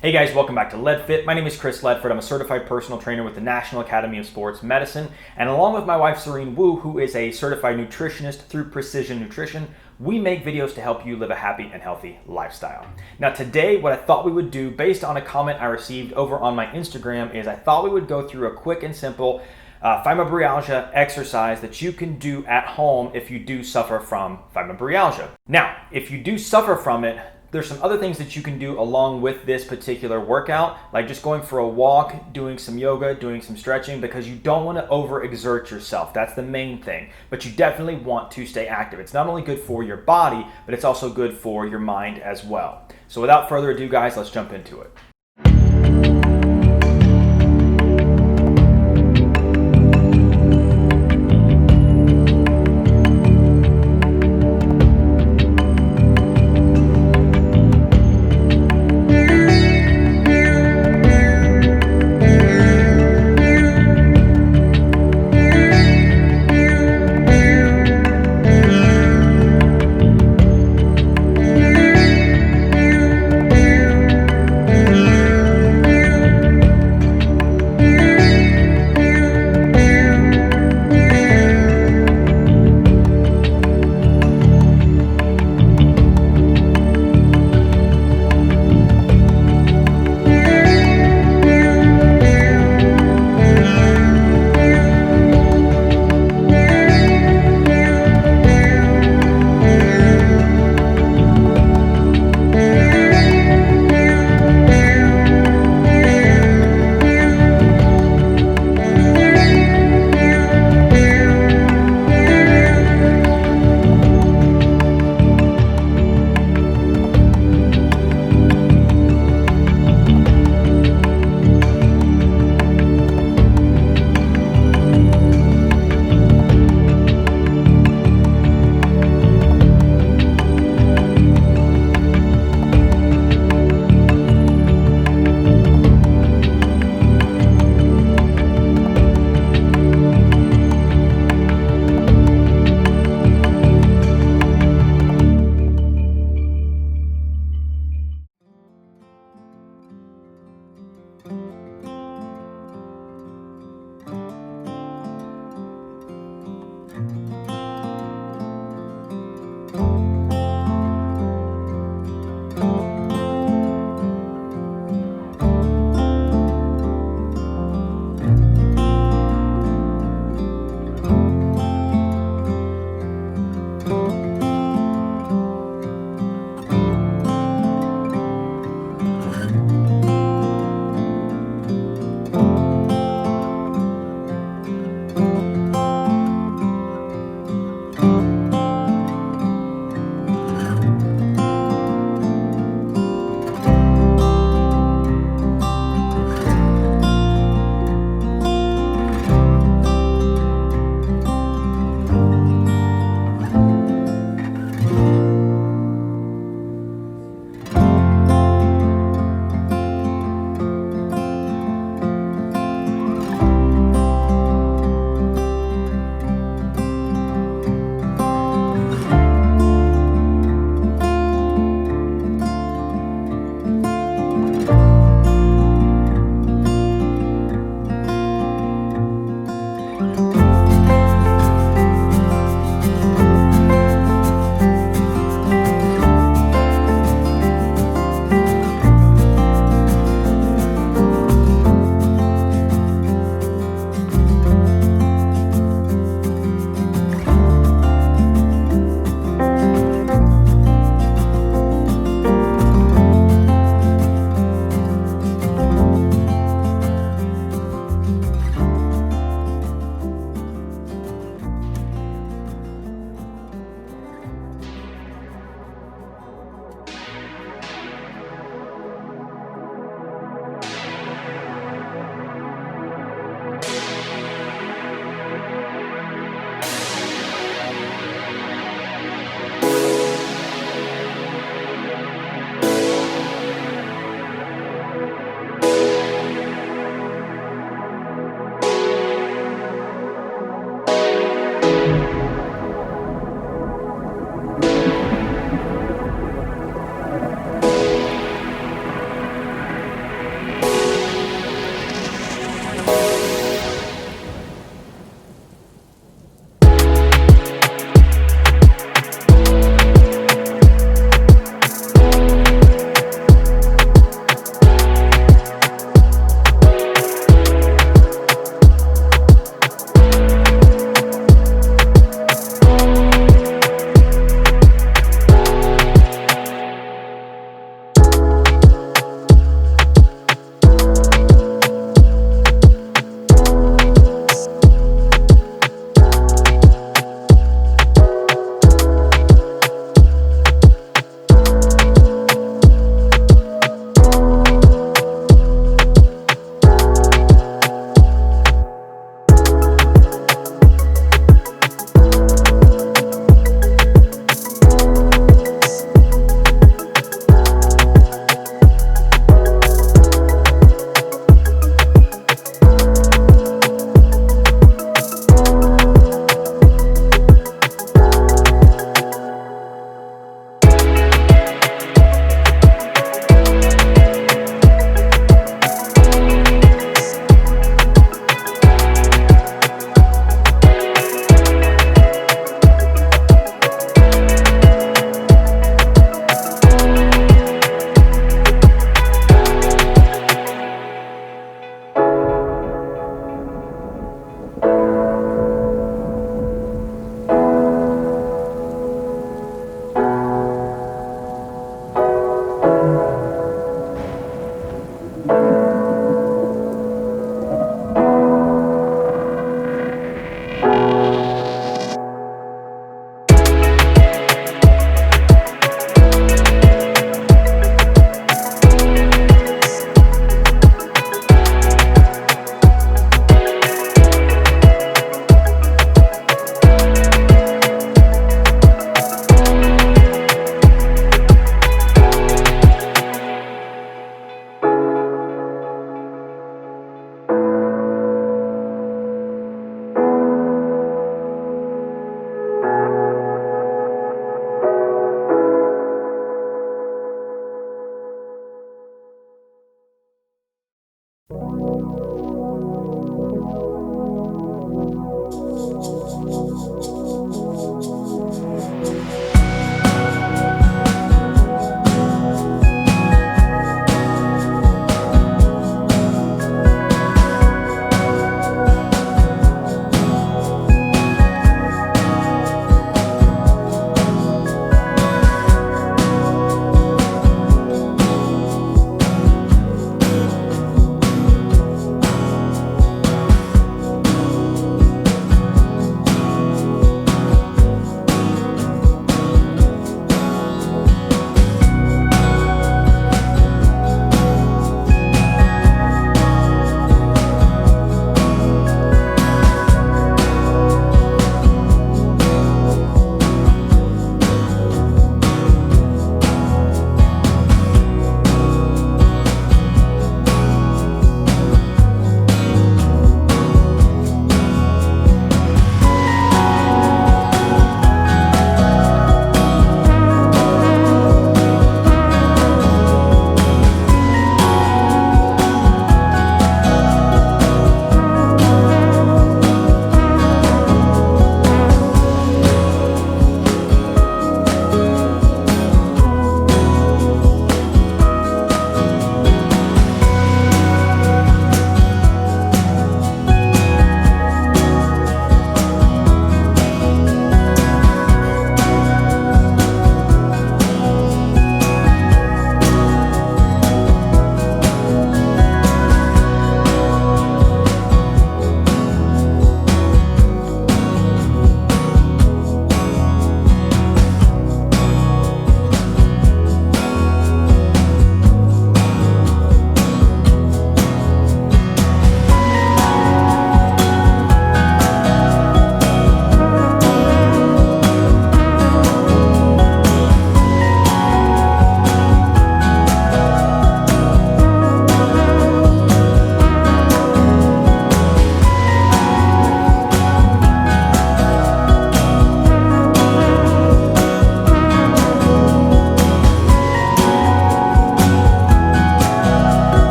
Hey guys, welcome back to Ledford. My name is Chris Ledford. I'm a certified personal trainer with the National Academy of Sports Medicine, and along with my wife Serein who is a certified nutritionist through Precision Nutrition, we make videos to help you live a happy and healthy lifestyle. Now today, what I thought we would do based on a comment I received over on my Instagram is I thought we would go through a quick and simple fibromyalgia exercise that you can do at home if you do suffer from fibromyalgia. Now, if you do suffer from it, there's some other things that you can do along with this particular workout, like just going for a walk, doing some yoga, doing some stretching, because you don't want to overexert yourself. That's the main thing. But you definitely want to stay active. It's not only good for your body, but it's also good for your mind as well. So without further ado, guys, let's jump into it.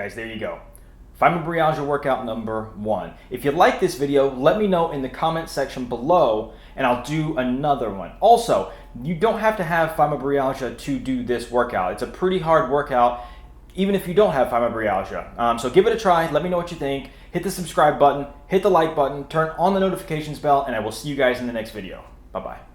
guys, there you go. Fibromyalgia workout number 1. If you like this video, let me know in the comment section below and I'll do another one. Also, you don't have to have fibromyalgia to do this workout. It's a pretty hard workout even if you don't have fibromyalgia. So give it a try, let me know what you think. Hit the subscribe button, hit the like button, turn on the notifications bell, and I will see you guys in the next video. Bye-bye.